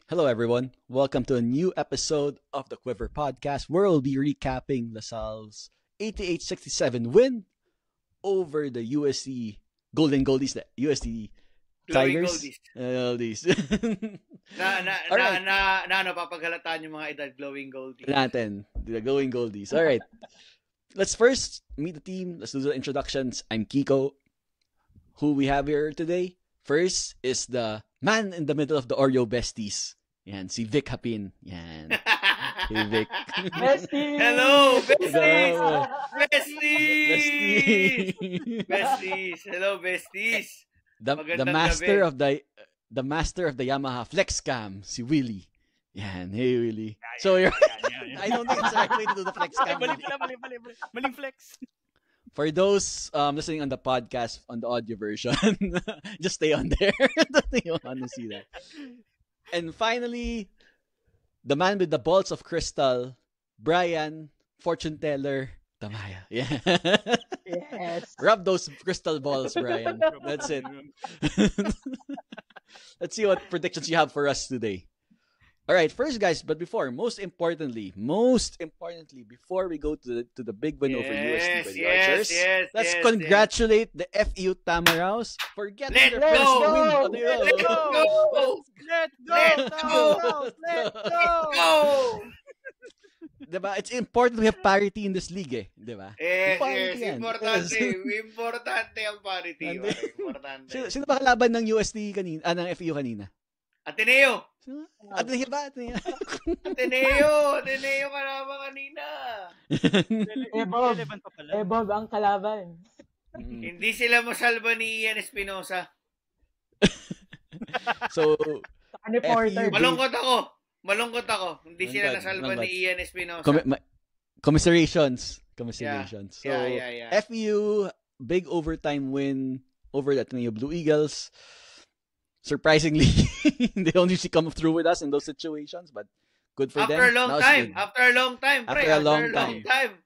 Hello, everyone. Welcome to a new episode of the Quiver Podcast, where we'll be recapping LaSalle's 88-67 win over the USC Golden Goldies, the USC Glowing Tigers. goldies. Goldies. Na na All na right. na papaghalataan yung mga edad glowing goldies. Natin, the Glowing Goldies. All right. Let's first meet the team. Let's do the introductions. I'm Kiko. Who we have here today? First is the man in the middle of the Oreo besties. Yan, si Vic Hapin. Yan. Hey, Vic. Besties! Hello, besties! Hello. Besties! Bestie. Besties! Hello, besties! the Magandang master gabi. of the master of the Yamaha FlexCam, si Willie. Yan, hey Willie. So you're I don't think it's the right way to do the FlexCam. Mali Willie. pala. Maling flex. For those listening on the podcast on the audio version, just stay on there. You want to see that. And finally, the man with the balls of crystal, Brian, fortune teller, Tamaya. Yeah. Yes. Rub those crystal balls, Brian. That's it. Let's see what predictions you have for us today. All right, first guys, but most importantly, before we go to the big win over USD by the Archers, let's congratulate the FEU Tamaraws for getting Let's their first go! win of the year. Let's go! Let's Let's go! go! Let's Go! Diba? It's important we have parity in this league, diba? Yes, yan. importante. Yes. Importante ang parity. Nandun. pare. Importante. Sino ba kalaban ng USD kanina? Ng FEU kanina? Ateneo! Sino? Ateneo ba? Ateneo ka naman kanina. Bob. Relevant pa pala. Bob ang kalaban. Hindi sila masalba ni Ian Espinosa. So, Saka ni Porter. FEU Malungkot ako. Hindi sila Malungkot, nasalba malungkot. ni Ian Espinosa. commiserations. So, Yeah. FEU, big overtime win over the Ateneo Blue Eagles. Surprisingly, they don't usually come through with us in those situations, but good for them. After a long Now it's time. good. After a long time, pre. After a long time.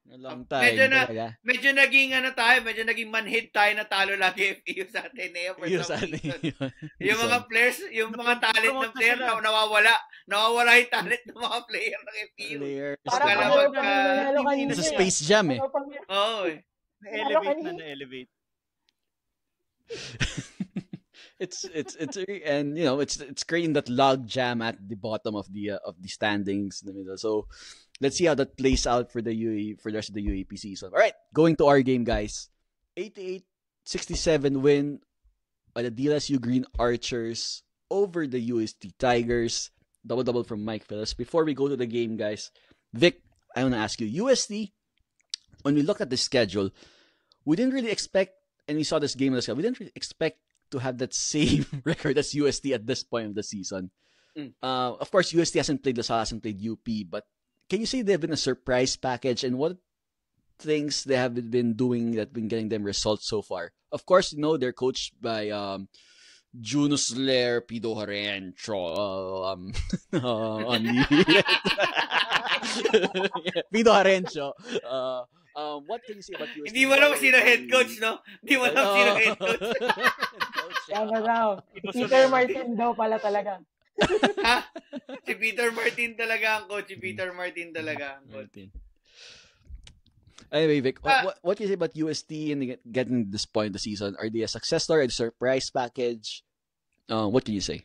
A long time. talaga. Medyo naging manhid tayo na talo lagi FEU sa Ateneo for Yun some sa reason. Ateneo. Yung mga players, yung mga talent ng player na nawawala. Nawawala yung talent ng mga player ng FEU. Players. Parang Pagkalabag ako ka. nanalo kanina. Sa Space Jam eh. Oo eh. Na-elevate. it's and you know it's creating that log jam at the bottom of the standings in the middle. So let's see how that plays out for the rest of the UAP season. All right, going to our game, guys. 88-67 win by the DLSU Green Archers over the UST Tigers. Double from Mike Phillips. Before we go to the game, guys, Vic, I want to ask you, UST. When we looked at the schedule, we didn't really expect, and we saw this game as well. We didn't really expect to have that same record as UST at this point of the season. Of course, UST hasn't played LaSalle, hasn't played UP, but can you say they've been a surprise package and what things they have been doing that been getting them results so far? Of course, you know, they're coached by Juno Slayer, Pido Harencho, Pido Harencho. What can you say about UST? Hindi mo alam sino head coach, no? Hindi mo alam sino head coach. Yan na daw. Peter Martin daw pala talaga. Ha? Si Peter Martin talaga ang coach. Anyway, Vic, what can you say about UST and getting this point of the season? Are they a success story, a surprise package? What can you say?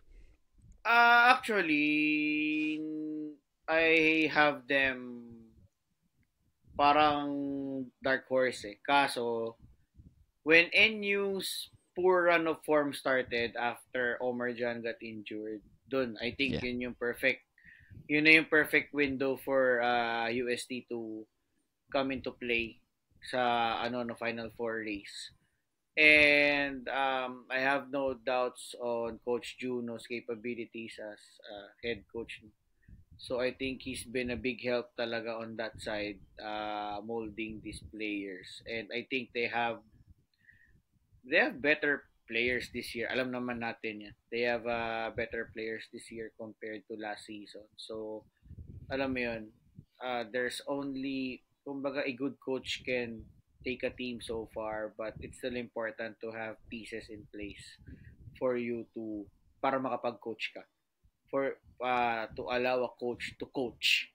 Actually, I have them parang dark horse eh. Kaso, when NU's poor run of form started after Omar Jan got injured, dun, I think yun na yung perfect window for UST to come into play sa Final Four race. And I have no doubts on Coach Juno's capabilities as head coach. So I think he's been a big help talaga on that side, molding these players. And I think they have better players this year. Alam naman natin yan. They have better players this year compared to last season. So, alam mo yun, there's only, kumbaga, a good coach can take a team so far, but it's still important to have pieces in place for you to, para makapag-coach ka. for to allow a coach to coach,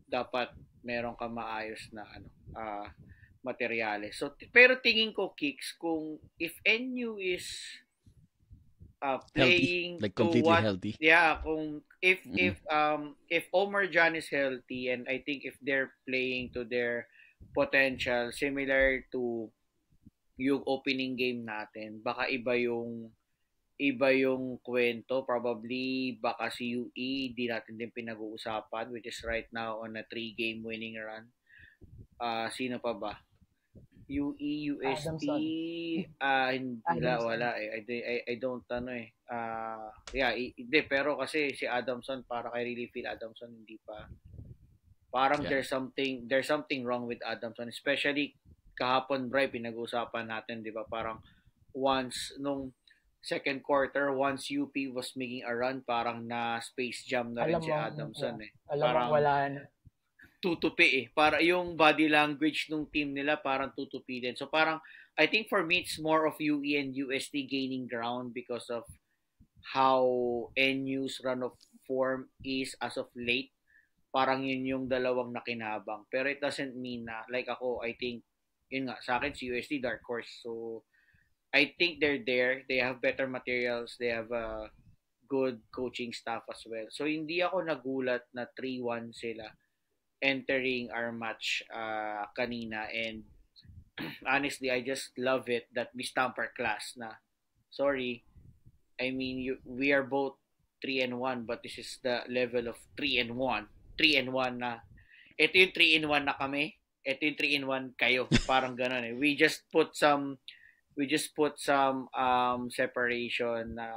dapat meron ka maayos na materyales. So pero tingin ko, Kicks, kung if NU is Healthy. playing Like to completely what, healthy. kung Mm-mm. if Omar Jan is healthy, and I think if they're playing to their potential similar to yung opening game natin, baka iba yung kwento. Probably baka si UE di natin din pinag-uusapan, which is right now on a 3-game winning run. Sino pa ba? UE, UST, Adamson. hindi, wala eh. I don't yeah, hindi, pero kasi si Adamson, para I really feel Adamson hindi pa. Parang Yeah. there's something wrong with Adamson, especially kahapon, Bray, pinag-usapan natin, 'di ba? Parang once nung second quarter, once UP was making a run, parang na space jam na rin Alam si mo, Adamson eh. alam mo, Parang wala na. tutupi eh. Para yung body language ng team nila parang tutupi din. So parang I think for me it's more of UE and UST gaining ground because of how NU's run of form is as of late. Parang yun yung dalawang nakinabang. Pero it doesn't mean na, like ako, I think, yun nga, sa akin si UST dark horse. So I think they're there. They have better materials. They have a good coaching staff as well. So hindi ako nagulat na 3-1 sila entering our match kanina, and honestly I just love it that we stamp our class na. Sorry, I mean we are both 3-1, but this is the level of 3-1 na ito yung 3-1 na kami, ito yung 3-1 kayo, parang gano'n eh. We just put some separation na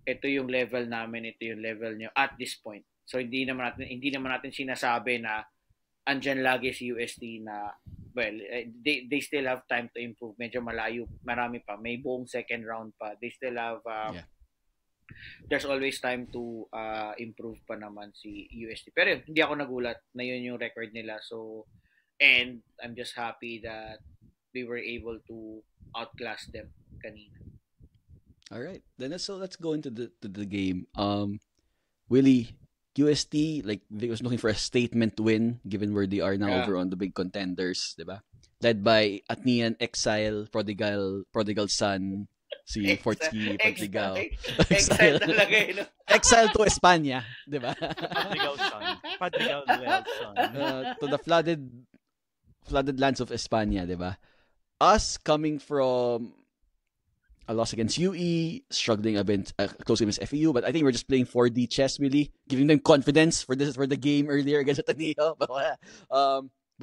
ito yung level namin, ito yung level nyo at this point. So hindi naman natin sinasabi na andyan lagi si UST na, well, they still have time to improve. Medyo malayo, marami pa. May buong second round pa. They still have there's always time to improve pa naman si UST. Pero hindi ako nagulat na yun yung record nila. So, and I'm just happy that we were able to outclass them kanina. All right. Then let's go into the game. Willie, UST, like, they was looking for a statement win given where they are now over on the big contenders, diba? Led by Athenian exile, prodigal son, si Fortsky Padrigao. Exile talaga eh, no? Exile to Espanya, diba? Padrigao son. To the flooded lands of Espanya, diba? Us coming from a loss against UE, struggling a bit close against FEU, but I think we're just playing 4D chess, really, giving them confidence for the game earlier against Ateneo. But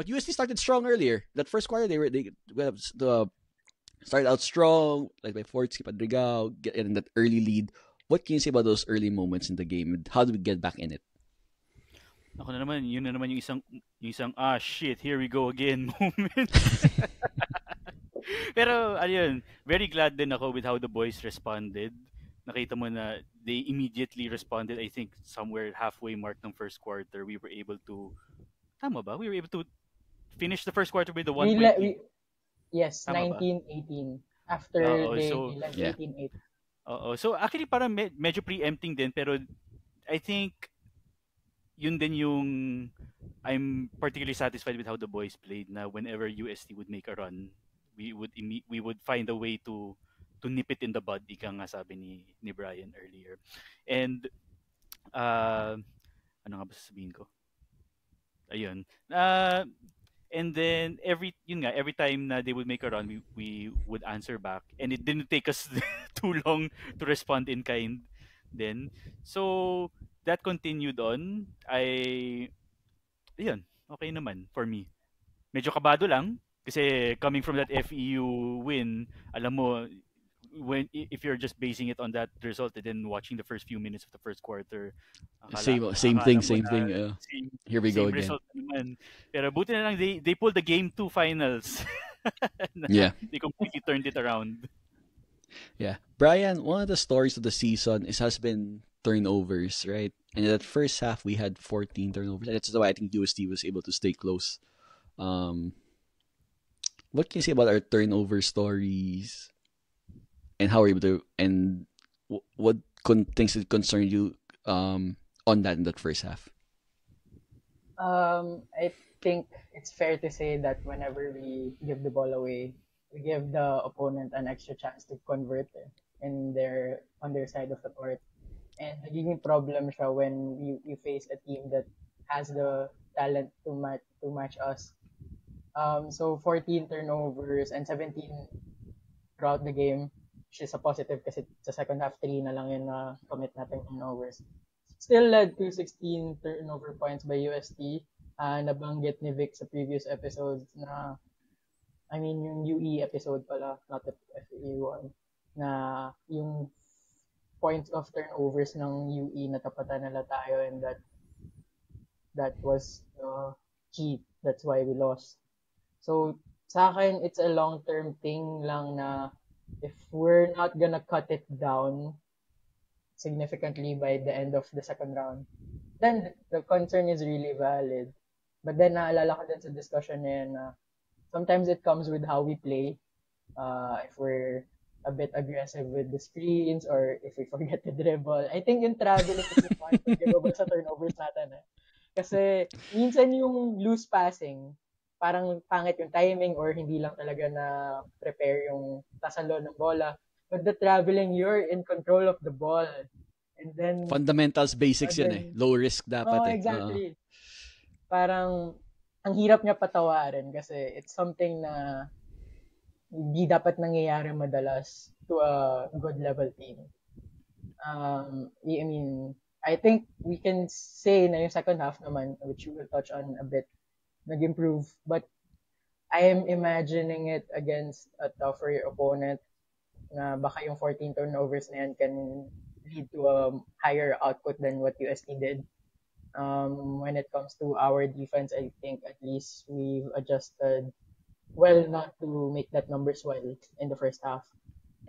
UST started strong earlier. That first quarter, they started out strong, like by Fortsky Padrigao, getting that early lead. What can you say about those early moments in the game? How do we get back in it? Ako na naman, yun na naman yung isang shit, here we go again moment. Pero ayun, very glad din ako with how the boys responded. Nakita mo na they immediately responded. I think somewhere halfway mark ng first quarter, we were able to finish the first quarter with the 1 point. Yes, 19-18 after they 18-8. So actually parang medyo preempting din, pero I think yun din yung I'm particularly satisfied with how the boys played, na whenever UST would make a run, we would find a way to nip it in the bud, ika nga sabi ni Brian earlier. And ano nga ba sasabihin ko? Ayun. And then every time na they would make a run, we would answer back, and it didn't take us too long to respond in kind then. So that continued on. Ayun, okay naman for me. Medyo kabado lang kasi coming from that FEU win, alam mo, if you're just basing it on that result and then watching the first few minutes of the first quarter, same thing. Here we go again. Naman. Pero buti na lang they pulled the game 2 finals. Yeah. They completely turned it around. Yeah. Brian, one of the stories of the season has been turnovers, right? And in that first half, we had 14 turnovers. And that's why I think UST was able to stay close. What can you say about our turnover stories? And how we're able to, and what things that concern you on that first half? I think it's fair to say that whenever we give the ball away, we give the opponent an extra chance to convert on their side of the court. And nagiging problem siya when you face a team that has the talent to match us. So 14 turnovers and 17 throughout the game, which is a positive kasi sa second half 3 na lang yung commit natin turnovers. Still led to 16 turnover points by UST. Nabanggit ni Vic sa previous episodes na, I mean, yung UE episode pala, not the FE one, na yung points of turnovers ng UE natapatan nila tayo, and that was key. That's why we lost. So, sa akin, it's a long-term thing lang na if we're not gonna cut it down significantly by the end of the second round, then the concern is really valid. But then, naalala ko din sa discussion na yun na sometimes it comes with how we play. If we're a bit aggressive with the screens or if we forget to dribble. I think yung traveling is important sa turnovers natin. Kasi minsan yung loose passing, parang pangit yung timing or hindi lang talaga na prepare yung tasalo ng bola. But the traveling, you're in control of the ball. And then fundamentals, basics yun eh. Low risk dapat eh. Exactly. Parang ang hirap niya patawarin kasi it's something na hindi dapat nangyayari madalas to a good level team. I mean, I think we can say na yung second half naman, which we will touch on a bit, nag-improve. But I am imagining it against a tougher opponent na baka yung 14 turnovers na yan can lead to a higher output than what UST did. When it comes to our defense, I think at least we've adjusted well not to make that number swell in the first half.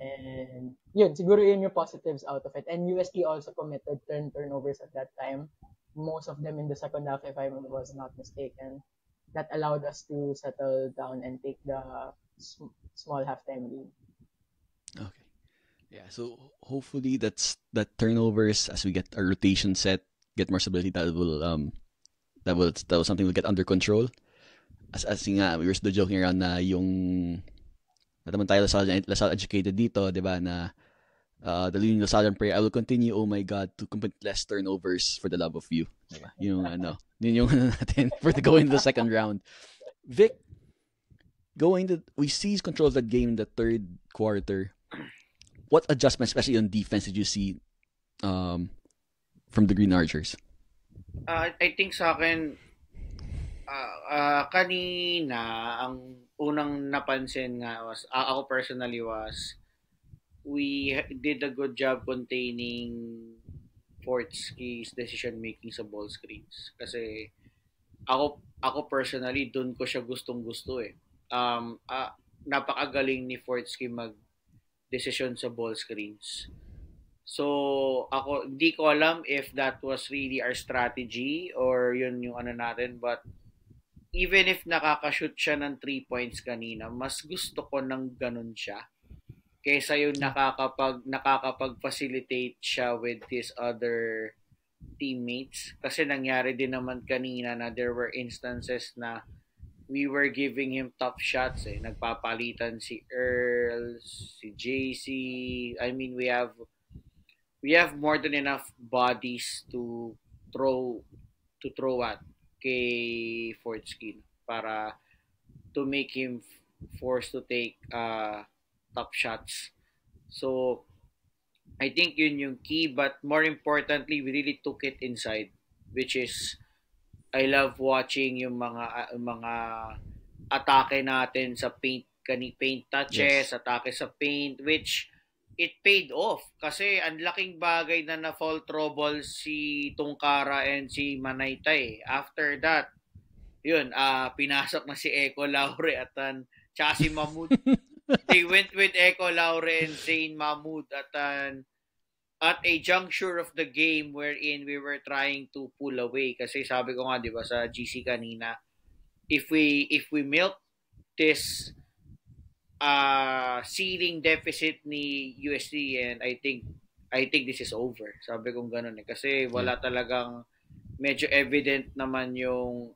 And yun, siguro yun yung positives out of it. And UST also committed 10 turnovers at that time. Most of them in the second half, if I was not mistaken. That allowed us to settle down and take the small halftime lead. Okay. Yeah, so hopefully that turnovers, as we get our rotation set, get more stability, that will something will get under control. As nga, we were still joking around na yung naman tayo Lasal educated dito, di ba, na the Leading Lasallian prayer, I will continue, oh my God, to commit less turnovers for the love of you. Diba? Yung yun yung natin for the going to the second round. Vic, we seized control of that game in the third quarter. What adjustments, especially on defense, did you see from the Green Archers? I think sa akin, kanina, ang unang napansin nga was, ako personally was, we did a good job containing Fortski's decision-making sa ball screens. Kasi, ako personally, dun ko siya gustong-gusto eh. Napakagaling ni Fortski mag-decision sa ball screens. So, ako, hindi ko alam if that was really our strategy or yun yung ano natin, but even if nakakashoot siya ng 3 points kanina, mas gusto ko ng ganun siya kaysa yung nakakapag-facilitate siya with his other teammates. Kasi nangyari din naman kanina na there were instances na we were giving him tough shots eh. Nagpapalitan si Earl, si JC. I mean, we have more than enough bodies to throw at kay Fortski para to make him forced to take top shots. So, I think yun yung key, but more importantly, we really took it inside, which is, I love watching yung mga atake natin sa paint touches, atake sa paint, which it paid off kasi ang laking bagay na fall trouble si Tungkara and si Manaytay. After that, yun, pinasok na si Echo Laure at tsaka si Mahmoud. They went with Echo Laure and Zane Mahmoud at a juncture of the game wherein we were trying to pull away kasi sabi ko nga, di ba, sa GC kanina, if we milk this ceiling deficit ni UST, and I think I think this is over. Sabi kong ganun eh. Kasi wala talagang medyo evident naman yung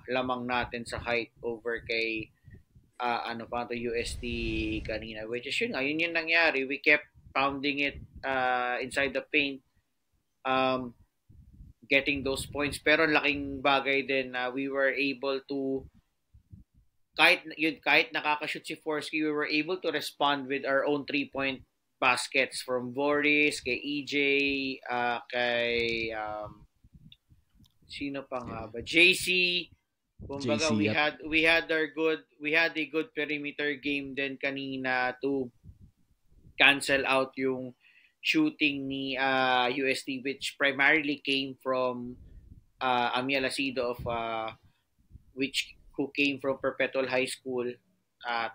lamang natin sa height over kay ano pa to UST kanina. Which is yun nga, yun yung nangyari. We kept pounding it inside the paint. Getting those points. Pero laking bagay din na we were able to kahit nakaka-shoot si Forsky, we were able to respond with our own 3-point baskets from Boris, kay EJ, kay sino pa nga ba? JC. Kumbaga we had a good perimeter game din kanina to cancel out yung shooting ni UST, which primarily came from Amiel Asido of who came from Perpetual High School.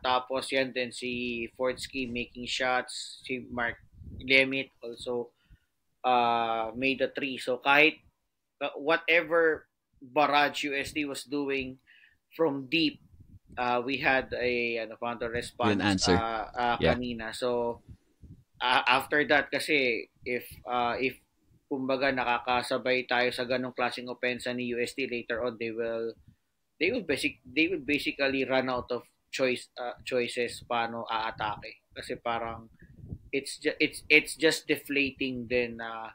Tapos yan din si Fordsky making shots, si Mark Lemit also made a three. So kahit whatever barrage USD was doing from deep, we had a response answer. Kanina. So after that kasi if kumbaga nakakasabay tayo sa ganong klaseng opensa ni USD later on, they would basically run out of choices paano aatake, kasi parang it's just deflating din na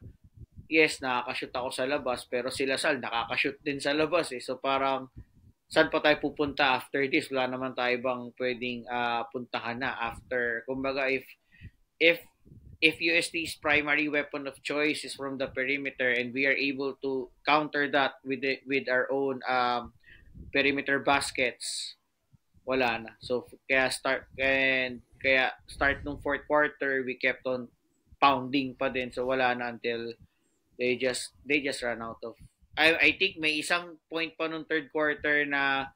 yes, nakaka-shoot ako sa labas pero sila Sal nakaka-shoot din sa labas eh. So parang saan pa tayo pupunta after this? Wala naman tayo bang pwedeng puntahan na after. Kumbaga if USD's primary weapon of choice is from the perimeter and we are able to counter that with our own perimeter baskets, wala na. So kaya start nung fourth quarter, we kept on pounding pa din. So wala na until they just ran out of. I think may isang point pa nung third quarter na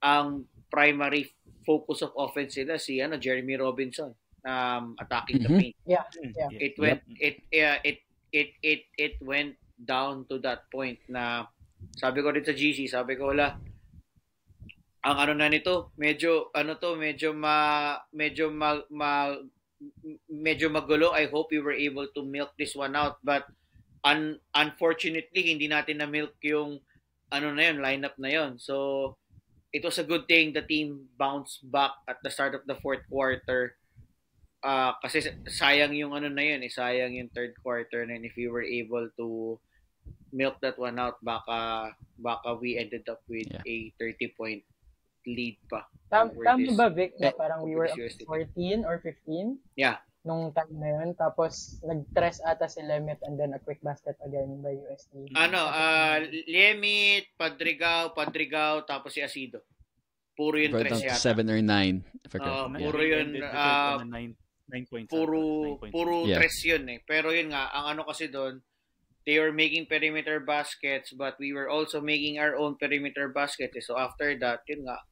ang primary focus of offense nila si Jeremy Robinson attacking the paint. Yeah. It went down to that point na sabi ko rin sa GC, sabi ko wala, ang na nito, medyo magulo. I hope we were able to milk this one out, but unfortunately hindi natin na milk yung lineup na yon. So it was a good thing the team bounced back at the start of the fourth quarter. Kasi sayang yung sayang yung third quarter, and if we were able to milk that one out, baka we ended up with a 30-point lead pa. Tama ba, Vic, na parang we were 14 or 15? Yeah. Nung time na yun, tapos nag-tres ata si Lemit and then a quick basket again by USD. Lemit, Padrigao, tapos si Asido. Puro yun tres yata. 7 or 9. Puro yun. 9 points. Puro tres yun eh. Pero yun nga, ang kasi doon, they were making perimeter baskets, but we were also making our own perimeter baskets. So after that, yun nga,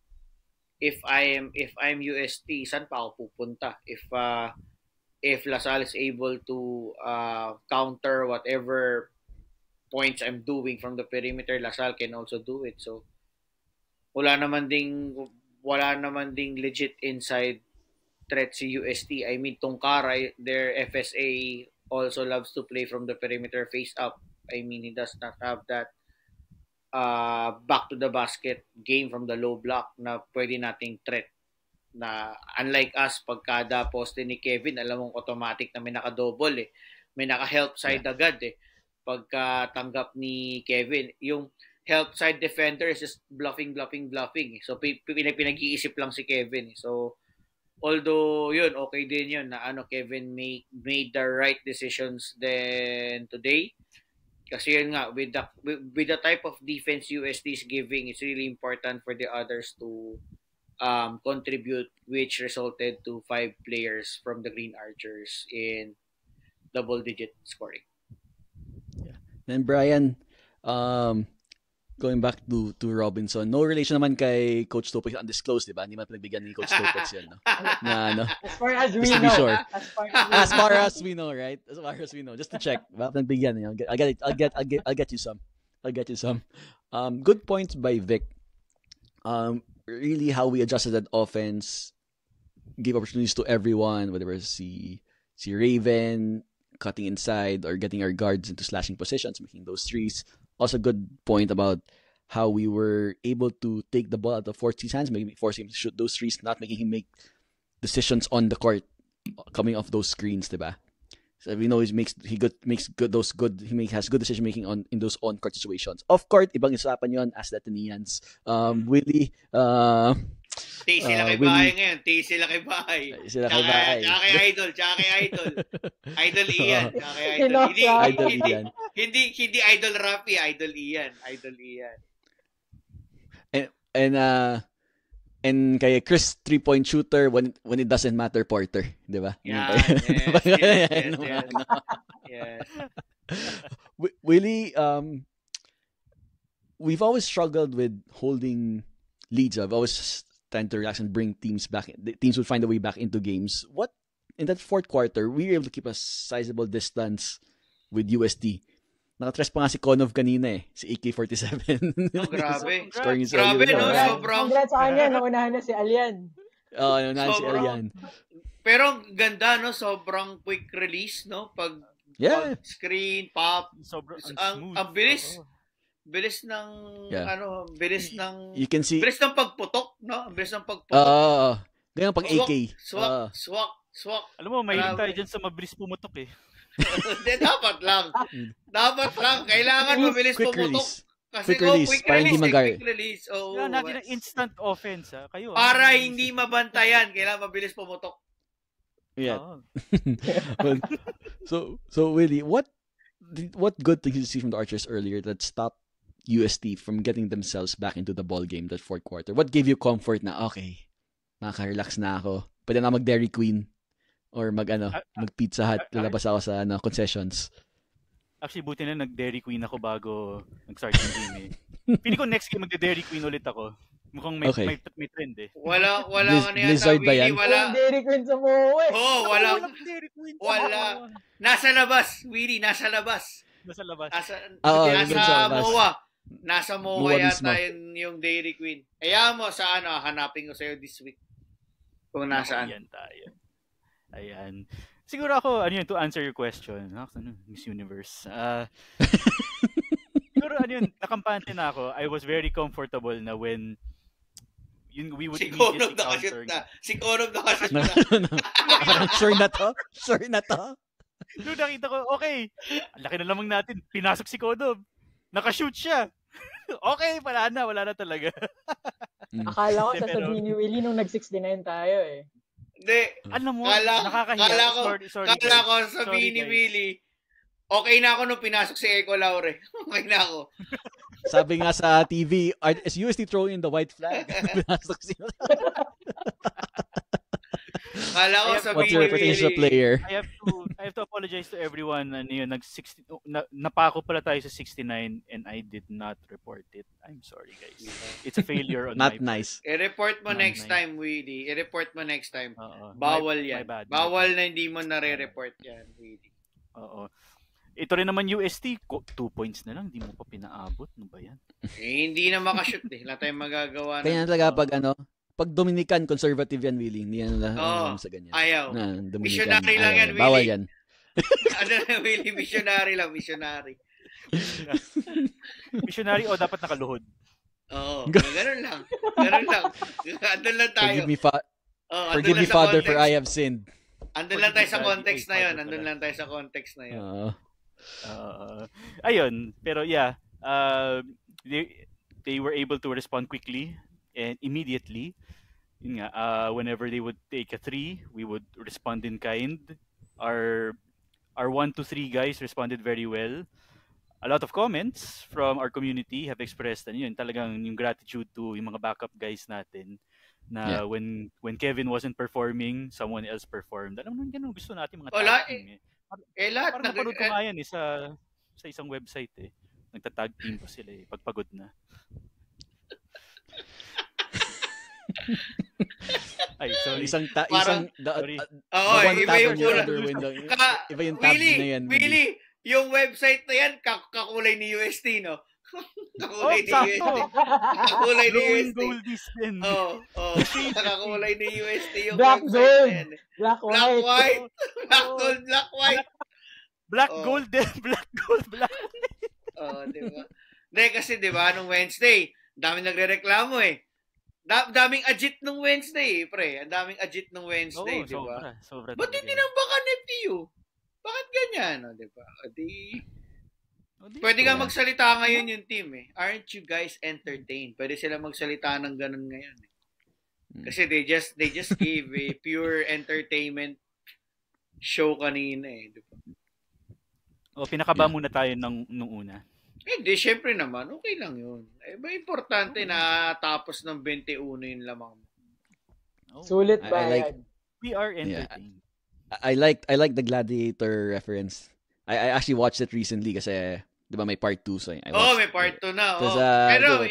if I'm UST, saan pa ako pupunta? If LaSalle is able to counter whatever points I'm doing from the perimeter, LaSalle can also do it. So wala naman ding legit inside threat si UST. I mean, Tongkara, their FSA also loves to play from the perimeter face up. I mean, he does not have that back to the basket game from the low block na pwede nating threat. Na unlike us, pagkada poste ni Kevin, alam mong automatic na may naka-double eh. May naka-help side agad eh. Pagka-tanggap ni Kevin, yung help side defender is just bluffing eh. So pinag-iisip lang si Kevin eh. So although yun, okay din yun na Kevin made the right decisions then today. Kasi yun nga, with the type of defense USD is giving, it's really important for the others to contribute, which resulted to 5 players from the Green Archers in double-digit scoring. Yeah. Then Brian, going back to Robinson, no relation naman kay Coach Topez, undisclosed, di ba? Hindi man pinagbigyan ni Coach Topez yun, no? As far as we just know. Sure. As far as we know, right? As far as we know, just to check. Baka pinagbigyan, I'll get you some. Good points by Vic. Really how we adjusted that offense, gave opportunities to everyone, whether it's si si Raven cutting inside or getting our guards into slashing positions, making those threes. Also, good point about how we were able to take the ball out of Forsy's hands, forcing him to shoot those threes, not making him make decisions on the court coming off those screens, diba? So we know he has good decision making in those on court situations. Off court, ibang usapan yon, as Latinians. Willie, Tay sila kay bahay ngayon. Tay sila kay bahay. Sila kay bahay. Tsaka kay Idol. Idol Ian. Tsaka kay Idol Ian. Hindi Idol Rafi. Idol Ian. And kay Chris 3-point shooter when it doesn't matter, Porter, di ba? Yes. Willie, we've always struggled with holding leads. I've always trying to relax and bring teams back. The teams would find a way back into games. What in that fourth quarter, we were able to keep a sizable distance with USD. Nakatres pa nga si Konov kanina si AK-47. Grabe. Grabe, no? Sobrang. Congrats sa kanya, naunahan na si Alian. Naunahan si Alian. Pero ganda, no? Sobrang quick release, no? Pag screen, pop. Sobrang ang bilis. Bilis ng, you can see, bilis ng pagputok, no? Bilis ng pagputok. Ganyan pag AK. Swak. Alam mo, mahilig tayo dyan sa mabilis pumutok Dapat lang. Kailangan mabilis pumutok. Kasi quick release. Kailangan natin ng instant offense. Kayo, para hindi mabantayan, kailangan mabilis pumutok. Yeah. So Willie, what good things did you see from the Archers earlier that stopped UST from getting themselves back into the ball game that fourth quarter? What gave you comfort na, okay, nakaka-relax na ako. Pwede na mag-Dairy Queen or mag-Pizza Hut, lalabas ako sa concessions. Actually, buti na nag-Dairy Queen ako bago nag-start yung game Pili ko next game mag-Dairy Queen ulit ako. Mukhang may trend Wala Blizzard ba yan? Wala. Dairy Queen sa Moe. Wala. Nasa labas, Willie, nasa labas. Nasa MOA. Nasa MOA yata yung Dairy Queen. Kaya mo sa hanapin ko sa'yo this week. Kung nasaan. Ayan. Siguro ako, to answer your question. Miss Universe. Siguro, nakampante na ako. I was very comfortable na when we would immediately counter. Si Konob nakashoot na. Sure na to? Nung nakita ko, okay, laki na lamang natin. Pinasok si Konob. Nakashoot siya. Okay, wala na talaga. Akala ko sasabihin ni Willie nung nag-69 tayo Hindi. Alam mo, nakakahiya. Kala ko sabihin ni Willie, okay na ako nung pinasok si Eco Laure. Okay na ako. Sabi nga sa TV, is UST throwing the white flag? Pinasok siya. Kala ko sabihin what's your potential player? I have to apologize to everyone na napako pala tayo sa 69 and I did not report it. I'm sorry, guys. It's a failure on not my nice. I-report mo next time, Willie. I-report mo next time. Bawal yan. Bawal na hindi mo nare-report yan, Willie. Oo. Ito rin naman UST, 2 points na lang, hindi mo pa pinaabot. Ano ba yan? Hindi na makashoot Wala tayong magagawa. Kaya talaga pag Dominican conservative yan, Willie, hindi yan sa ganyan. Ayaw. Missionary lang yan, Willie. Bawal yan. Willie, missionary. Missionary o dapat nakaluhod? Oo, ganun lang. Andun lang tayo. Forgive me, Father, for I have sinned. Andun lang tayo sa context na yun. Ayun, pero yeah, they were able to respond quickly and immediately. Yun nga, whenever they would take a 3, we would respond in kind. Our 1 to 3 guys responded very well. A lot of comments from our community have expressed talagang yung gratitude to yung mga backup guys natin na when Kevin wasn't performing, someone else performed. Alam mo, ganun gusto natin mga tag team. Lahat parang napanood ko nga yan sa isang website nagtatag team pa sila pagpagod na. Ay, sorry. Iba yung tab na yan. Willie, yung website na yan, kakulay ni UST, no? Kakulay ni sakto. UST. Kakulay ni Blowing UST. goldies din. Nakakulay ni UST yung Black website gold. na yan. Black Black white. white. Black gold, black white. Black Oh. gold din. Black gold, black. Di ba? Hindi, kasi di ba, nung Wednesday, daming nagre-reklamo eh. Daming ajit nung Wednesday, pre. Ang daming ajit nung Wednesday, di ba? Sobra Ba't hindi tinambakan ni FPU? Bakit ganyan? Di ba? Pwede nga magsalita ngayon yung team eh. Aren't you guys entertained? Pwede sila magsalita ng ganun ngayon eh. Kasi they just gave a pure entertainment show kanina eh. Di ba? Pinakaba muna tayo nung una. Hindi, syempre naman, okay lang yun. Importante na tapos ng 21 yung lamang mo. Sulit ba? We are entertained. I like the Gladiator reference. I actually watched it recently kasi, di ba, may part 2. So may part 2 na. Pero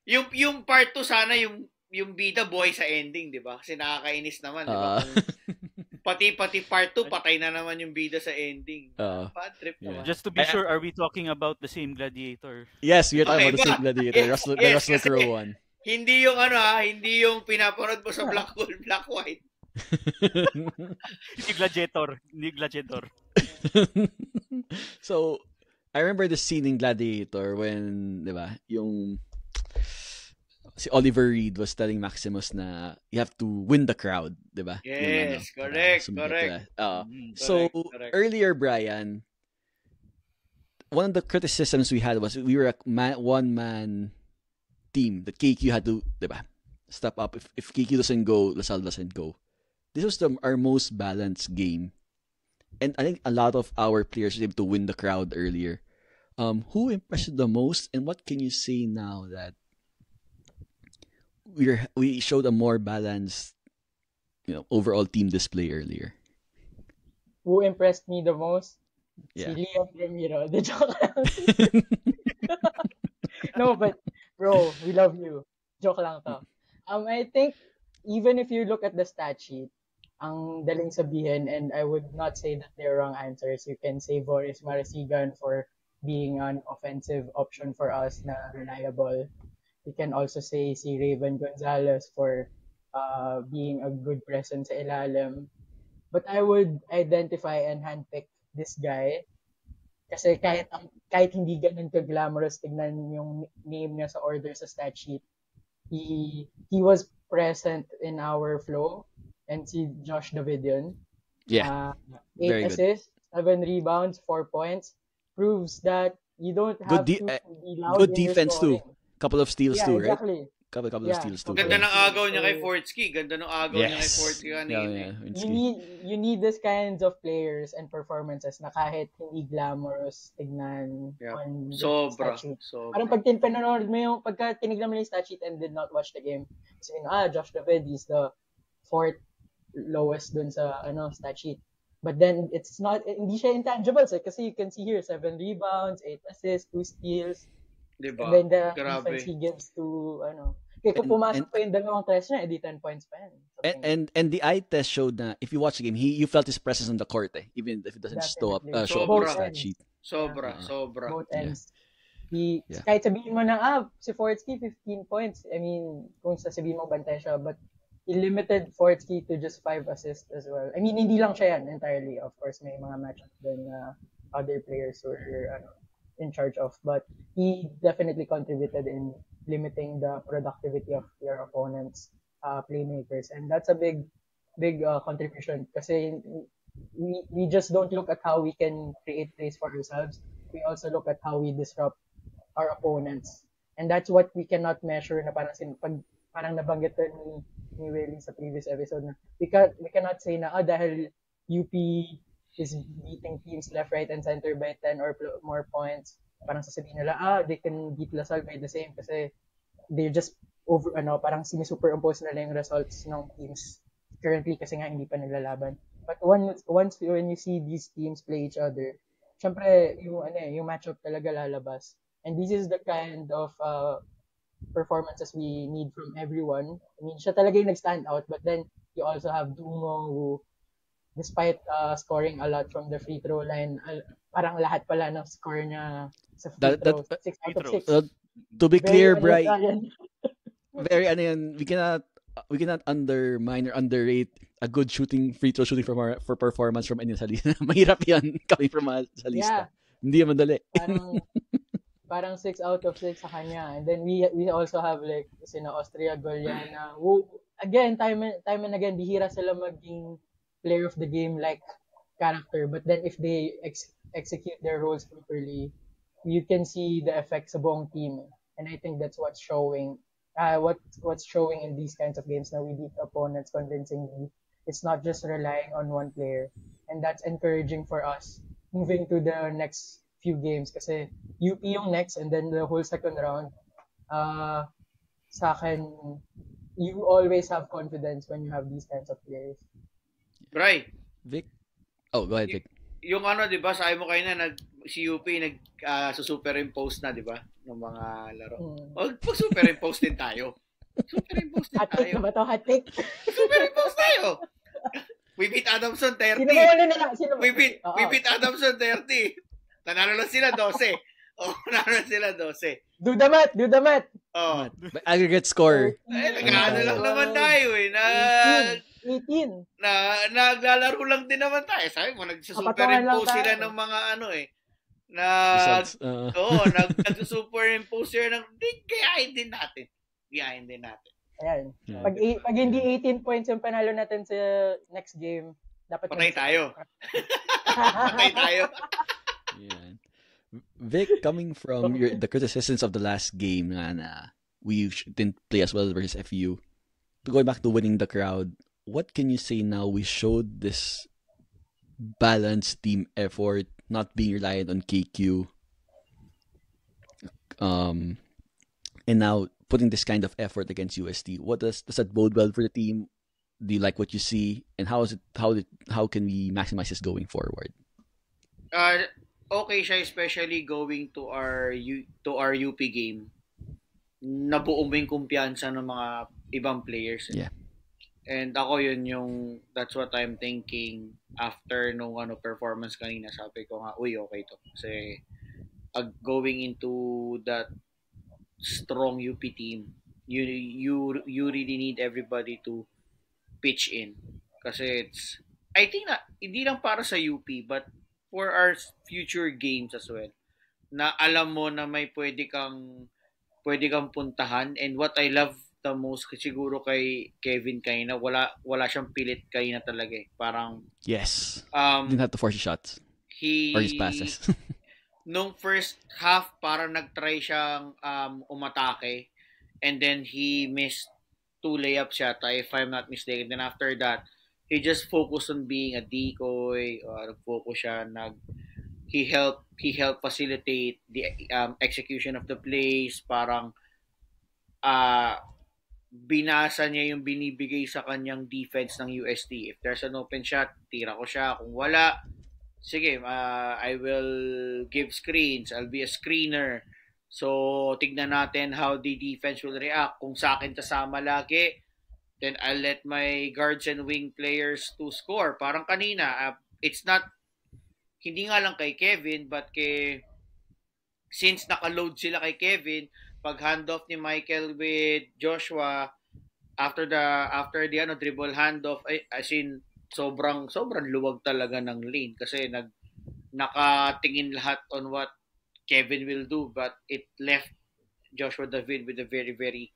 yung part 2 sana yung bida boy sa ending, di ba? Kasi nakakainis naman, di ba? Pati part 2, patay na naman yung bida sa ending. Bad trip naman. Just to be sure, are we talking about the same Gladiator? Yes, we are talking about the same Gladiator. The Russell Crowe one. Hindi yung pinapanood mo sa Black Gold, Black White. Ni Gladiator. So, I remember the scene in Gladiator when, di ba, yung si Oliver Reed was telling Maximus na you have to win the crowd, di ba? Yes, correct. So, earlier, Brian, one of the criticisms we had was we were a one-man team that KQ had to, di ba, step up. If KQ doesn't go, Lasal doesn't go. This was our most balanced game. And I think a lot of our players were able to win the crowd earlier. Who impressed you the most, and what can you say now that we showed a more balanced, overall team display earlier? Who impressed me the most? Yeah. Si Liam Ramiro. The joke. No, but bro, we love you. Joke lang to. I think even if you look at the stat sheet, ang daling sabihin, and I would not say that they're wrong answers. You can say Boris Marasigan for being an offensive option for us na reliable. You can also say si Raven Gonzalez for being a good presence sa ilalim. But I would identify and handpick this guy kasi kahit hindi ganun ka-glamorous tignan yung name niya sa order sa stat sheet, he was present in our flow, and si Josh Davidian. Yeah. 8 assists, 7 rebounds, 4 points. Proves that you don't have to be loud good in defense your too. Couple of steals too, right? Exactly. Couple of steals too. Ganda ng agaw niya kay Fortsky. You need this kinds of players and performances na kahit hindi glamorous tignan on the stat sheet. Parang pag pinanood mo yung pagka tinignan mo yung stat sheet and did not watch the game, sabihin, Josh David is the 4th lowest dun sa stat sheet. But then it's not, hindi siya intangibles kasi you can see here 7 rebounds, 8 assists, 2 steals. Diba? And then the defense he gives to kaya kung pumasok pa yung dalawang tres niya, edi 10 points pa yan. And the eye test showed na if you watch the game, you felt his presence on the court even if it doesn't show up on the stat sheet. Sobra. Both ends. Kahit sabihin mo na, si Fortsky 15 points. I mean, kung sasabihin mo bantay siya, but he limited Fortsky to just 5 assists as well. I mean, hindi lang siya yan entirely. Of course, may mga matchups din other players were in charge of, but he definitely contributed in limiting the productivity of your opponent's playmakers, and that's a big contribution kasi we just don't look at how we can create plays for ourselves. We also look at how we disrupt our opponents, and that's what we cannot measure na parang nabanggit ni Willie sa previous episode na we cannot say na dahil UP is beating teams left, right, and center by 10 or more points, parang sasabihin nila, they can beat Lasal by the same kasi they're just parang sinisuperimpose nila yung results ng teams currently kasi nga hindi pa naglalaban. But when you see these teams play each other, syempre yung matchup talaga lalabas. And this is the kind of performances we need from everyone. I mean, siya talaga yung nag-stand out, but then you also have Dungo who, despite scoring a lot from the free throw line, parang lahat pala ng score niya sa free That throws. 6 out of 6. to be clear, Bri, Yan. very we cannot undermine or underrate a good free throw shooting for performance from any salista. Mahirap 'yan coming from a salista. Yeah. Hindi madali. Parang 6 out of 6 sa kanya. And then we also have like sina Austria Goliana who again time and again bihira sila maging player of the game like character, but then if they execute their roles properly, you can see the effects sa buong team. And I think that's what's showing in these kinds of games na we beat opponents convincingly. It's not just relying on one player. And that's encouraging for us moving to the next few games kasi UP yung next and then the whole second round. Sa akin, you always have confidence when you have these kinds of players. Right. Vic? Oh, go ahead, Vic. Yung di ba, sabi mo kayo na si UP superimpose na, di ba? Ng mga laro. Pag-superimpose din tayo. Superimpose din tayo. Hat-trick na ba ito? Hat-trick? Superimpose tayo. We beat Adamson 30. We beat Adamson 30. Nanalo lang sila 12. Nanalo lang sila 12. Do the math. Aggregate score. Nag-ano lang naman tayo 18. Naglalaro lang din naman tayo. Sabi mo, nagsusuperimpose sila ng mga nagsusuperimpose sila ng gayahin din natin. Ayan. Pag hindi 18 points yung panalo natin sa next game, dapat patay tayo. Patay tayo. Yeah. Vic, coming from the criticisms of the last game na we didn't play as well versus FU, going back to winning the crowd, what can you say now? We showed this balanced team effort, not being reliant on KQ. And now putting this kind of effort against UST. What does that bode well for the team? Do you like what you see? And how can we maximize this going forward? Okay siya, especially going to our UP game. Nabuo mo yung kumpiyansa ng mga ibang players. Yeah. And ako that's what I'm thinking after nung performance kanina. Sabi ko nga, okay to. Kasi going into that strong UP team, you really need everybody to pitch in. Kasi I think na hindi lang para sa UP but for our future games as well. Na alam mo na may pwede kang puntahan, and what I love the most siguro kay Kevin kanina, wala siyang pilit kanina talaga eh. Parang yes. Didn't have to force shots. Or his passes. Nung first half parang nagtry siyang umatake, and then he missed 2 layups yata if I'm not mistaken. Then after that, he just focused on being a decoy. Nag-focus siya. He helped facilitate the execution of the plays. Parang binasa niya yung binibigay sa kanyang defense ng UST. If there's an open shot, tira ko siya. Kung wala, sige, I will give screens. I'll be a screener. So, tignan natin how the defense will react. Kung sa akin kasama lagi, then I'll let my guards and wing players to score. Parang kanina, it's not, hindi nga lang kay Kevin, but since naka-load sila kay Kevin, pag handoff ni Michael with Joshua, after the dribble handoff, as in, sobrang luwag talaga ng lane kasi nakatingin lahat on what Kevin will do, but it left Joshua David with a very, very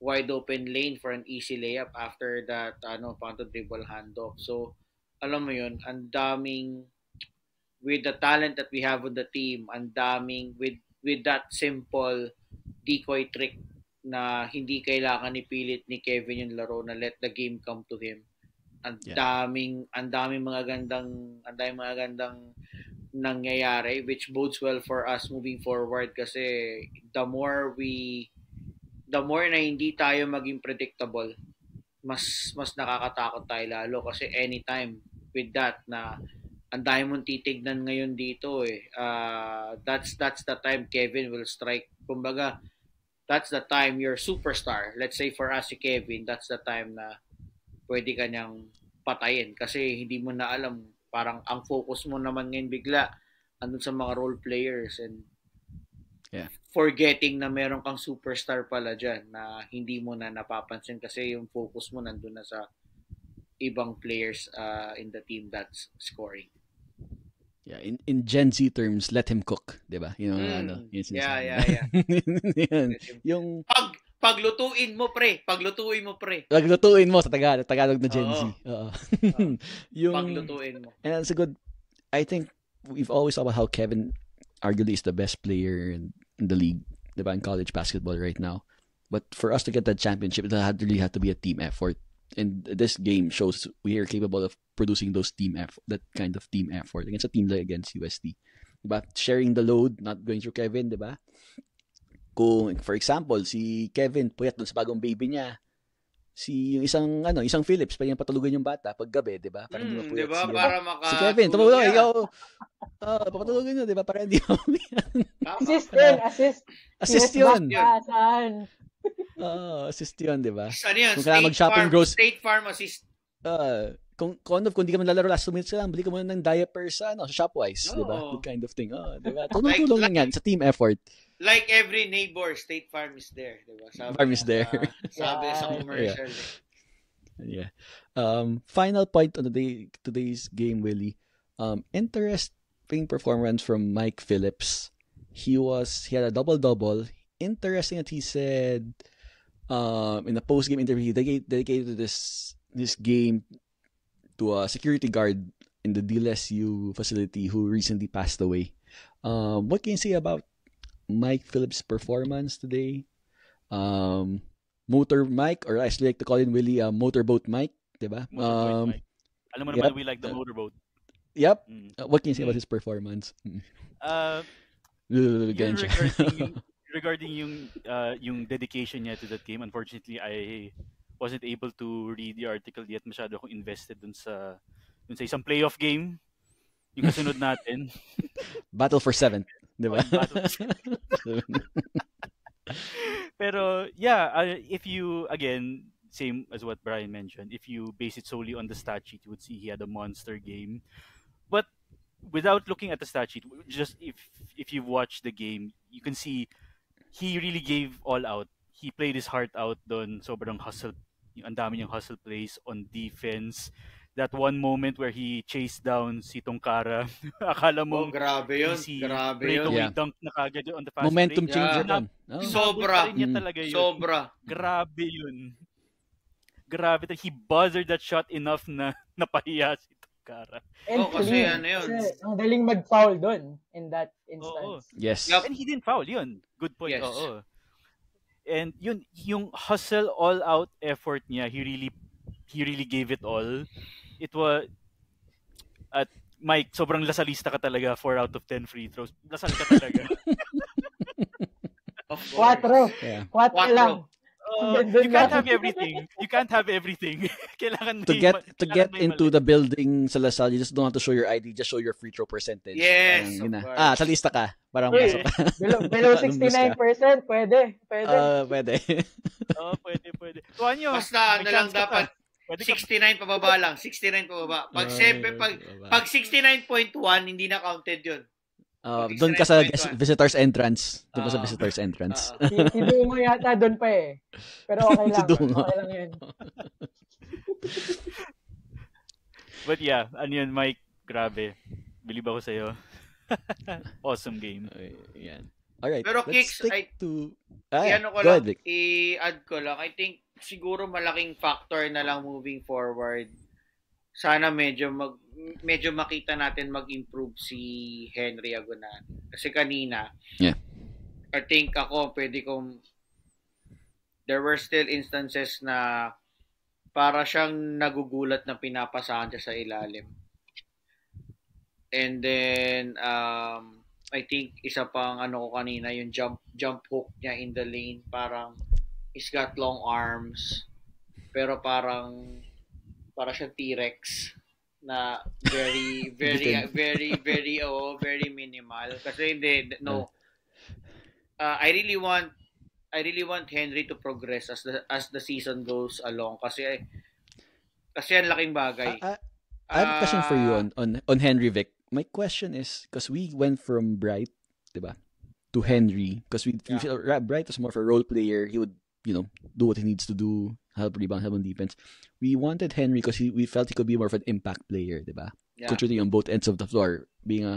wide open lane for an easy layup after that panto dribble handoff. So alam mo yun, ang daming, with the talent that we have on the team, ang daming with that simple decoy trick na hindi kailangan ipilit ni Kevin yung laro, na let the game come to him. Ang daming mga gandang nangyayari, which bodes well for us moving forward kasi the more na hindi tayo maging predictable, mas nakakatakot tayo lalo kasi anytime with that na ang dami mong titignan ngayon dito that's the time Kevin will strike. Kumbaga, that's the time your superstar, let's say for us si Kevin, that's the time na pwede ka niyang patayin kasi hindi mo na alam, parang ang focus mo naman ngayon bigla andun sa mga role players and Yeah. forgetting na meron kang superstar pala dyan na hindi mo na napapansin kasi yung focus mo nandun na sa ibang players in the team that's scoring. Yeah, in Gen Z terms, let him cook, 'di ba? Yung yung Yeah. Yan. Yung Paglutuin mo pre. paglutuin mo sa Tagalog na Gen Z. Oo. Yung Paglutuin mo. And that's a good, I think we've always talked about how Kevin arguably is the best player in the league, diba, in college basketball right now. But for us to get that championship, it really had to be a team effort. And this game shows we are capable of producing that kind of team effort against a team like against USD. Diba? Sharing the load, not going through Kevin, diba? Kung, for example, si Kevin puyat dun sa bagong baby niya, yung isang Phillips, pwede niyang patulugan yung bata pag gabi, di ba? Para hindi mapuyat diba? Para si Kevin, tumulong, ikaw, papatulugan niyo, di ba? Para hindi Assist yun. Assist yun, di ba? Ano yun? Kung kailangan mag-shopping State Farm assist. Kung di ka man lalaro last 2 minutes lang, bili ka muna ng diaper sa Shopwise, di ba? That kind of thing. Di ba? Tulong lang yan sa team effort. Like every neighbor, State Farm is there, di ba? Farm is there. Sabi sa commercial. Yeah. Final point on today's game, Willie. Interesting performance from Mike Phillips. He had a double-double. Interesting that he said in a post-game interview, he dedicated this game to a security guard in the DLSU facility who recently passed away. What can you say about Mike Phillips' performance today? Motor Mike, or I actually like to call him Willie, Motorboat Mike, diba? Motorboat Mike. Alam mo naman, we like the motorboat. Yep. What can you say about his performance? Regarding yung dedication niya to that game, unfortunately, I wasn't able to read the article yet. Masyado akong invested dun sa isang playoff game. Yung kasunod natin. Battle for 7th. Diba? Pero yeah, if you, again, same as what Brian mentioned, if you base it solely on the stat sheet, you would see he had a monster game. But without looking at the stat sheet, just if you watch the game, you can see he really gave all out. He played his heart out doon. Sobrang hustle. Ang dami niyang hustle plays on defense. That one moment where he chased down si Tongkara. Akala mo grabe yun. Breakaway dunk na kagad on the fast Momentum break. changer yun. Sobra. Sobra. Grabe yun. Grabe. He buzzed that shot enough na napahiya si Tongkara. Kasi ano yun. Kasi ang daling mag-foul doon in that instance. Yes. And he didn't foul yun. Good point. Yes. Oo. And yun, yung hustle all out effort niya, he really gave it all. It was at Mike, sobrang lasalista ka talaga. 4 out of 10 free throws. Lasal ka talaga. 4 lang. You can't have everything. Kailangan to get into the building sa Lasal, you just don't have to show your ID, just show your free throw percentage. Yes. Sa lista ka. Parang pasok ka. Below 69%, pwede. Pwede. Pwede. Tuwan nyo. Basta lang dapat 69 pababa lang. 69 pababa. Pag 69.1, hindi na counted yun. Doon ka sa visitors entrance. Doon ka sa visitors entrance. Si Dungo yata doon pa eh. Pero okay lang. Okay lang yun. But yeah, ano yun, Mike? Grabe. Believe ako sa'yo. Awesome game. Yan. Alright. Pero Kicks, i-add ko lang. I think siguro malaking factor na lang moving forward. Sana medyo makita natin mag-improve si Henry Agonan. Kasi kanina, I think there were still instances na para siyang nagugulat na pinapasahan siya sa ilalim. And then, I think isa pang ko kanina, yung jump hook niya in the lane, parang he's got long arms, pero para siyang T-Rex na very minimal. Kasi I really want Henry to progress as the season goes along kasi ang laking bagay. I have a question for you on Henry Vic. my question is, because we went from Bright, diba, to Henry, because we Yeah. feel Bright was more of a role player. He would, do what he needs to do, help rebound, help on defense. We wanted Henry because we felt he could be more of an impact player, diba? Yeah. Contributing on both ends of the floor, being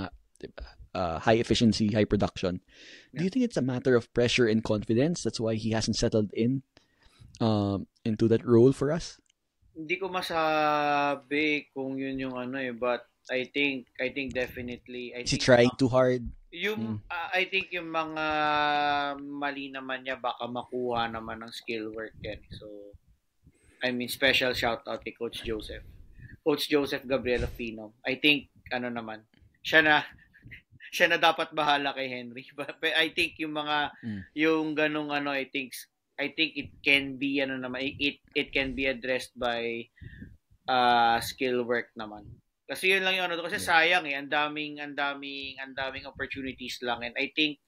high efficiency, high production. Do Yeah. you think it's a matter of pressure and confidence? That's why he hasn't settled into that role for us? Hindi ko masabi kung yun yung but I think definitely Is he trying too hard? yung I think yung mga mali naman niya baka makuha naman ng skill work yan. So I mean special shout out kay Coach Joseph. Coach Joseph Gabriel Fino. I think naman siya na siya na dapat bahala kay Henry. But I think yung mga yung ganung I think it can be it can be addressed by skill work naman. Kasi yun lang yung kasi sayang ang daming opportunities lang, and I think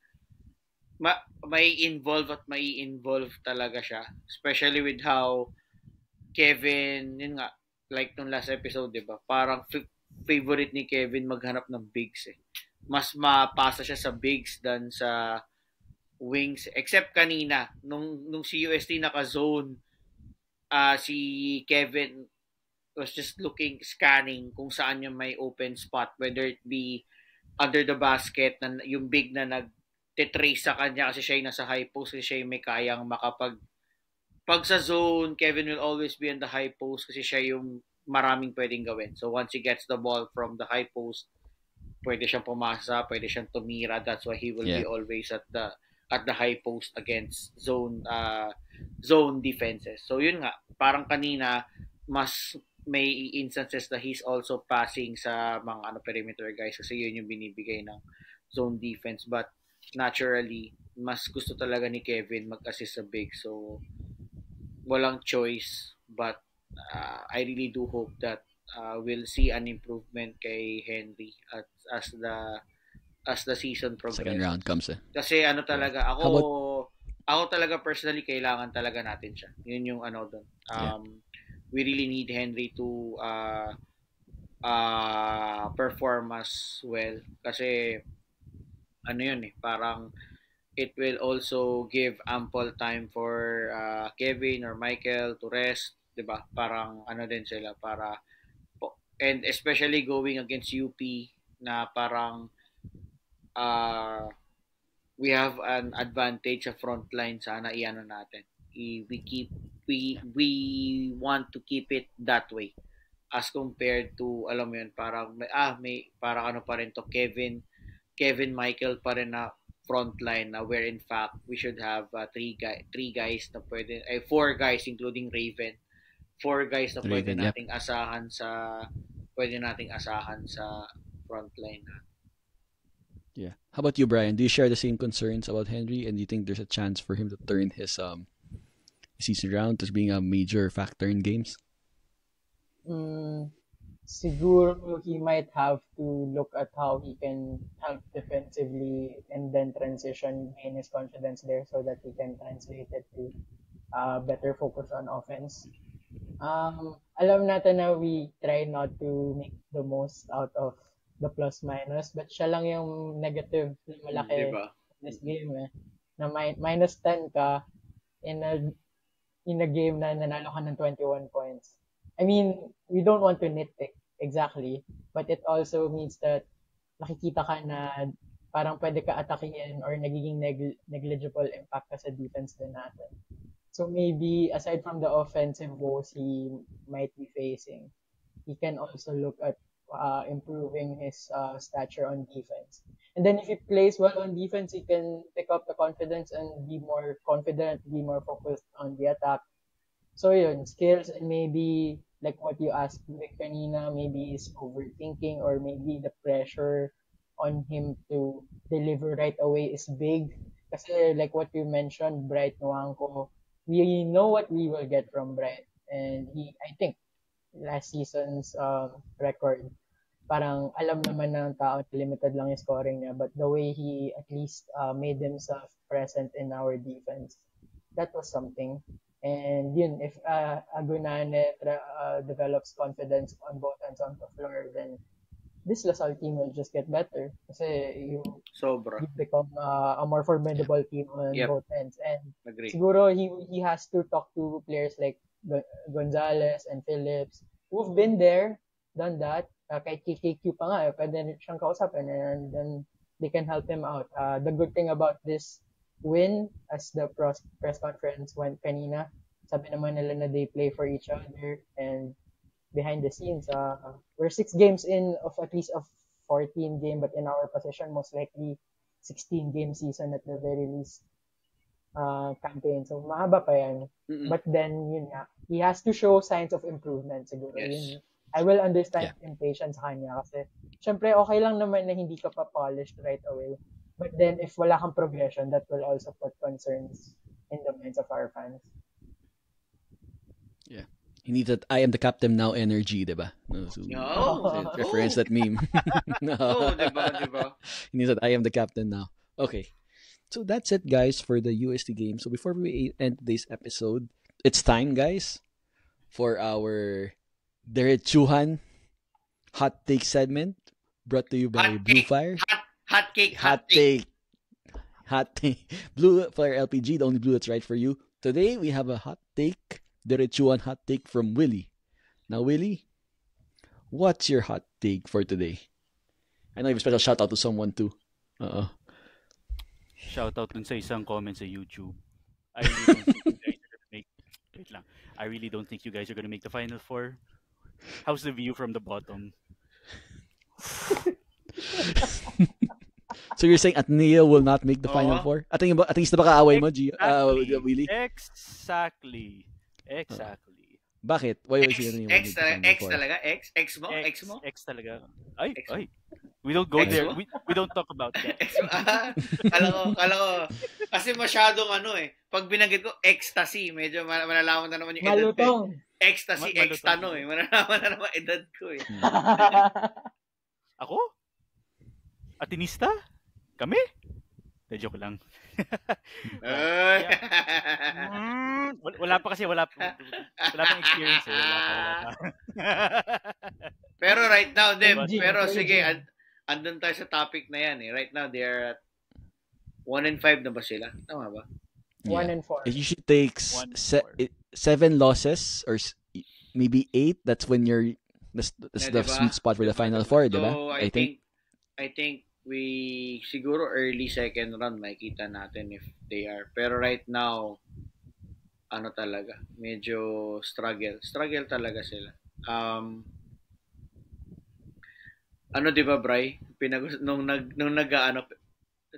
may involve talaga siya, especially with how Kevin, yun nga, like nung last episode, 'di ba? Parang favorite ni Kevin maghanap ng bigs eh. Mas mapasa siya sa bigs than sa wings, except kanina nung si UST naka-zone, si Kevin was just scanning kung saan yung may open spot, whether it be under the basket na yung big na nag-trace sa kanya kasi siya yung nasa high post, kasi siya yung may kayang pag sa zone, Kevin will always be on the high post kasi siya yung maraming pwedeng gawin. So once he gets the ball from the high post, pwede siyang pumasa, pwede siyang tumira. That's why he will be always at the high post against zone defenses. So yun nga, parang kanina mas may instances na he's also passing sa mga perimeter guys kasi yun yung binibigay ng zone defense, but naturally mas gusto talaga ni Kevin mag-assist sa big, so walang choice, but I really do hope that we'll see an improvement kay Henry as the season progresses. Second round comes Kasi talaga ako talaga personally kailangan talaga natin siya. Yun yung doon. We really need Henry to perform as well kasi yun parang it will also give ample time for Kevin or Michael to rest, 'di ba? Parang din sila para, and especially going against UP na parang we have an advantage sa front line, sana natin. We want to keep it that way as compared to alam mo yun parang may parang pa rin to Kevin Michael pa rin na front line na where in fact we should have three guys na pwede four guys including Raven, four guys na pwede nating asahan sa front line na. Yeah. How about you, Brian? Do you share the same concerns about Henry, and do you think there's a chance for him to turn his season around to being a major factor in games? Siguro he might have to look at how he can help defensively and then transition, gain his confidence there so that he can translate it to better focus on offense. Alam natin na we try not to make the most out of the plus minus, but siya lang yung negative na malaki this game na minus 10 ka in a game na nanalo ka ng 21 points. I mean, we don't want to nitpick exactly, but it also means that nakikita ka na parang pwede ka atakihin or nagiging negligible impact ka sa defense din natin. So maybe aside from the offensive woes he might be facing, he can also look at improving his stature on defense. And then if he plays well on defense, he can pick up the confidence and be more confident, be more focused on the attack. So yun, skills, and maybe like what you asked Vic kanina, maybe he's overthinking or maybe the pressure on him to deliver right away is big. Kasi like what you mentioned, Bright Nwangko, we know what we will get from Bright. And I think, last season's record, parang alam naman ng tao limited lang yung scoring niya, but the way he at least made himself present in our defense, that was something. And yun, if Agunane develops confidence on both ends on the floor, then this LaSalle team will just get better. Kasi Sobra. you become a more formidable team on Yep. both ends. And Agree. siguro he has to talk to players like Gonzalez and Phillips who've been there, done that. Kahit KKQ pa nga, pwede siyang kausapin and then they can help him out. The good thing about this win, as the press conference went kanina, sabi naman nila na they play for each other and behind the scenes, we're 6 games in of at least of 14 game, but in our position, most likely 16 game season at the very least campaign. So, mahaba pa yan. But then, yun nga, he has to show signs of improvement siguro. Yes. Yun, I will understand impatience sa kanya kasi syempre okay lang naman na hindi ka pa polished right away. But then, if wala kang progression, that will also put concerns in the minds of our fans. Yeah. He needs that I am the captain now energy, diba? No, so, reference that meme. No, diba? He needs that I am the captain now. Okay. So that's it, guys, for the UST game. So before we end today's episode, it's time, guys, for our Diretsuhan hot take segment brought to you by Blue Fire. Hot take. Blue Fire LPG, the only blue that's right for you. Today, we have a hot take. Diretsuhan hot take from Willie. Now, Willie, what's your hot take for today? I know you have a special shout out to someone too. Shout out dun sa isang comment sa YouTube. I really don't think you guys are gonna make. Wait lang. I really don't think you guys are gonna make the Final Four. How's the view from the bottom? So you're saying Ateneo will not make the Final Four? Ating isa ba kaaway mo, Willie? Exactly. Bakit? Why was he X talaga? X mo? X talaga. Ay. We don't go there. We don't talk about that. Kala ko. Kasi masyadong pag binanggit ko, ecstasy. Medyo malalaman na naman yung edad ko. Ecstasy, extano Malalaman na naman edad ko eh. Ako? Atinista? Kami? Joke lang. Wala pa pang experience eh. Wala pa. Pero right now, sige, andun tayo sa topic na yan eh. Right now, they're at 1-5 na ba sila? Tama ba? 1-4. It usually takes 7 losses or maybe 8. That's when that's the sweet spot for the Final Four, diba? So, I think we siguro early second round makikita natin if they are. Pero right now, talaga, medyo struggle talaga sila. Diba, Bri? Nung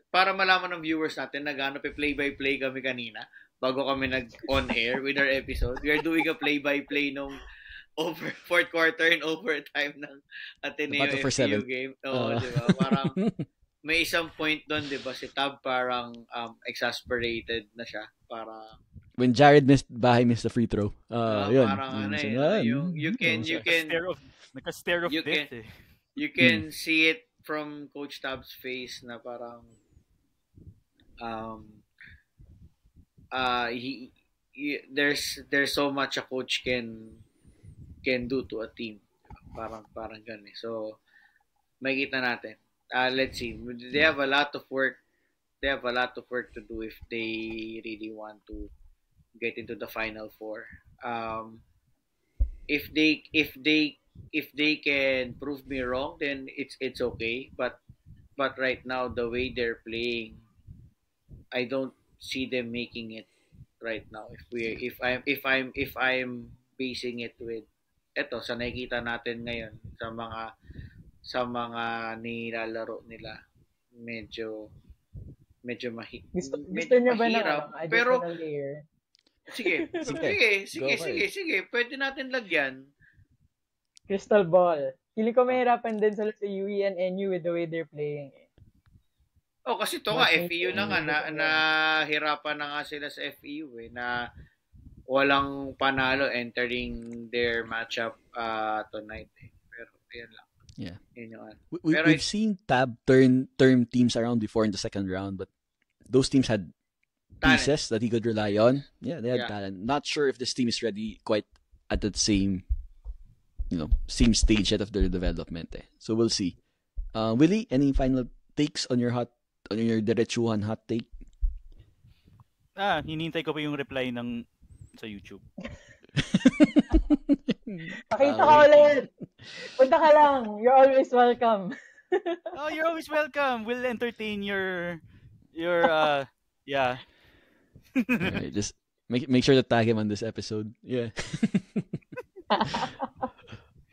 para malaman ng viewers natin, play-by-play kami kanina bago kami nag-on air with our episode. We are doing a play-by-play nung fourth quarter and overtime ng Ateneo FEU game. Diba? Parang may isang point doon, diba? Si Tab parang exasperated na siya. Para when Jared missed the free throw. Yun. Parang you can naka-stare of death eh. You can see it from Coach Tab's face na parang there's so much a coach can do to a team. Parang ganun. So makikita natin. Let's see. They have a lot of work. They have a lot of work to do if they really want to get into the Final Four. If they can prove me wrong, then it's okay. But right now, the way they're playing, I don't see them making it right now. If I'm basing it with sa nakikita natin ngayon sa mga nilalaro nila, medyo gusto niya ba mahirap. na Pero layer? Sige. Pwede natin lagyan. Crystal ball. Feeling ko mahirapan din sa UE and NU with the way they're playing. Kasi nga FEU na nga nahirapan na nga sila sa FEU na walang panalo entering their matchup tonight Pero yan lang. Yeah. We've seen Tab turn teams around before in the second round, but those teams had pieces that he could rely on. Yeah, they had talent. Not sure if this team is ready quite at the same same stage yet of their development. So we'll see. Willie, any final takes on your diretsuhan hot take? Hinintay ko pa yung reply sa YouTube. Pakita ka ulit. Punta ka lang. You're always welcome. Oh, you're always welcome. We'll entertain your yeah. Alright, just make sure to tag him on this episode. Yeah.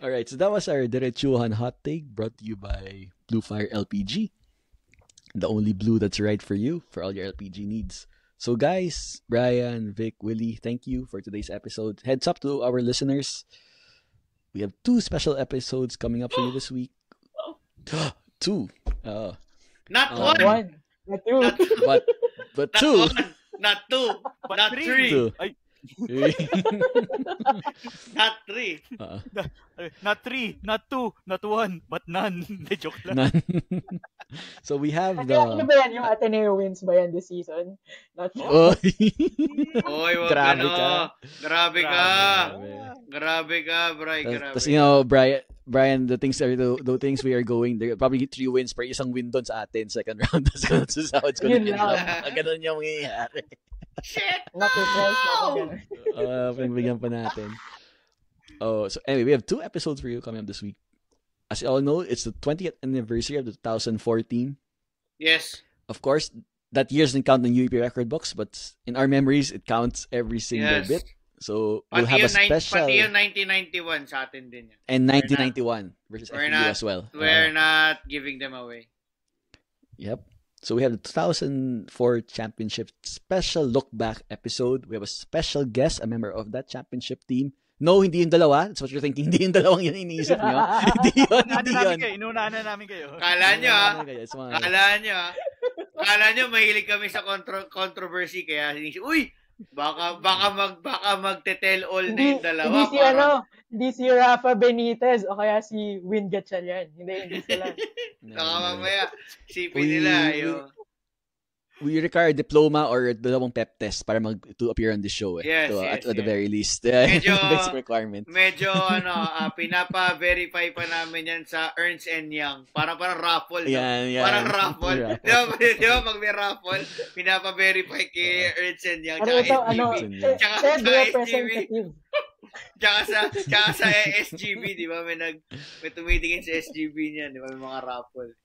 Alright, so that was our Diretsuhan hot take brought to you by Blue Fire LPG. The only blue that's right for you for all your LPG needs. So guys, Brian, Vic, Willie, thank you for today's episode. Heads up to our listeners. We have 2 special episodes coming up for you this week. 2. Not Not one. one. Not two. Not, But not 2. one. Not 2. But Not 3. 2. Ay, Not 3. not 3, not 2, not 1, but none. Hindi, joke lang. None. So we have Ano ba yan? Yung Ateneo wins ba yan this season? Not Oh. Oy, wag Grabe ka. ka. Grabe ka. Grabe. Grabe ka, Bray. Grabe. Tapos Brian, the things we are going, there probably 3 wins per isang win doon sa atin second round. Tapos sa South ko Yun na lang. ganun yung mangyayari. Shit. Not your friends. Pinagbigyan pa natin. Oh, so anyway, we have 2 episodes for you coming up this week. As you all know, it's the 20th anniversary of the 2014. Yes. Of course, that year doesn't count in UEP record books, but in our memories, it counts every single Yes. bit. So we'll have a special. Pati yung 1991 sa atin din yan. And 1991 versus We're FU not- as well. We're not giving them away. Yep. So we have the 2004 championship special look back episode. We have a special guest, a member of that championship team. No, hindi yung dalawa. That's what you're thinking. Hindi yung dalawang yun iniisip nyo. Hindi yun, hindi yun. Inunahan na namin kayo. Kala nyo ha. It's mga- Kala nyo mahilig kami sa controversy kaya sinisip, uy, baka magte-tell all na yung dalawa. Hindi si Rafa Benitez o kaya si Win Gatchalian. Hindi sila. Saka mamaya, sipin nila yung... We require a diploma or dalawang pep test para to appear on this show. Yes, So, yes, at the yes. very least. Medyo- Basic requirement. Medyo pinapa-verify pa namin yan sa Ernst & Young. Parang raffle. No? Yan. Parang raffle. Raffle. Di ba pag may raffle, pinapa-verify kay Ernst & Young Ano tsaka ito? SGB. Tsaka Tsaka Said sa representative. Tsaka sa SGB, di ba? May tumitingin sa SGB niyan, di ba? May mga raffle.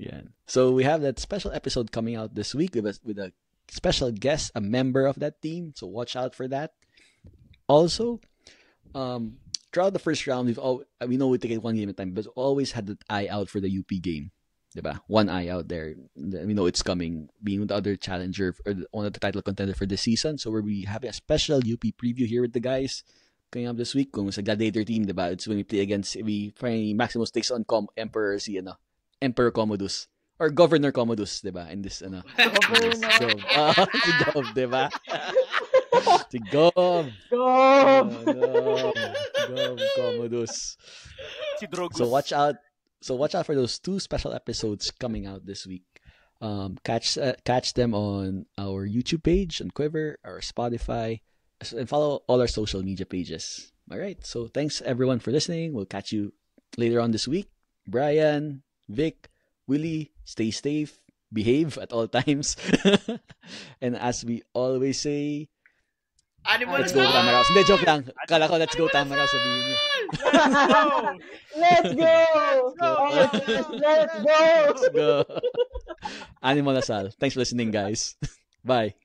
Yeah. So we have that special episode coming out this week with a special guest, a member of that team. So watch out for that. Also, throughout the first round, we know we take it one game at a time, but always had that eye out for the UP game. Diba? One eye out there. We know it's coming, being the other challenger or one of the title contender for this season. So we'll be having a special UP preview here with the guys coming up this week. Kung sa Gladiator team, diba? It's when we play against, we find Maximus takes on Emperor Commodus. Or Governor Commodus, diba? In this, si Gov, diba? Si Gov. Go! Gov Commodus. Si Drogus. So watch out for those 2 special episodes coming out this week. Catch them on our YouTube page, on Quiver, or Spotify, and follow all our social media pages. All right. So thanks everyone for listening. We'll catch you later on this week. Brian, Vic, Willie, stay safe, behave at all times. And as we always say, let's go Tamaraw. Hindi, joke lang. Kala ko, let's go Tamaraw, sabihin niyo. Let's go! Let's go! Let's go. Animal Asal. Thanks for listening, guys. Bye.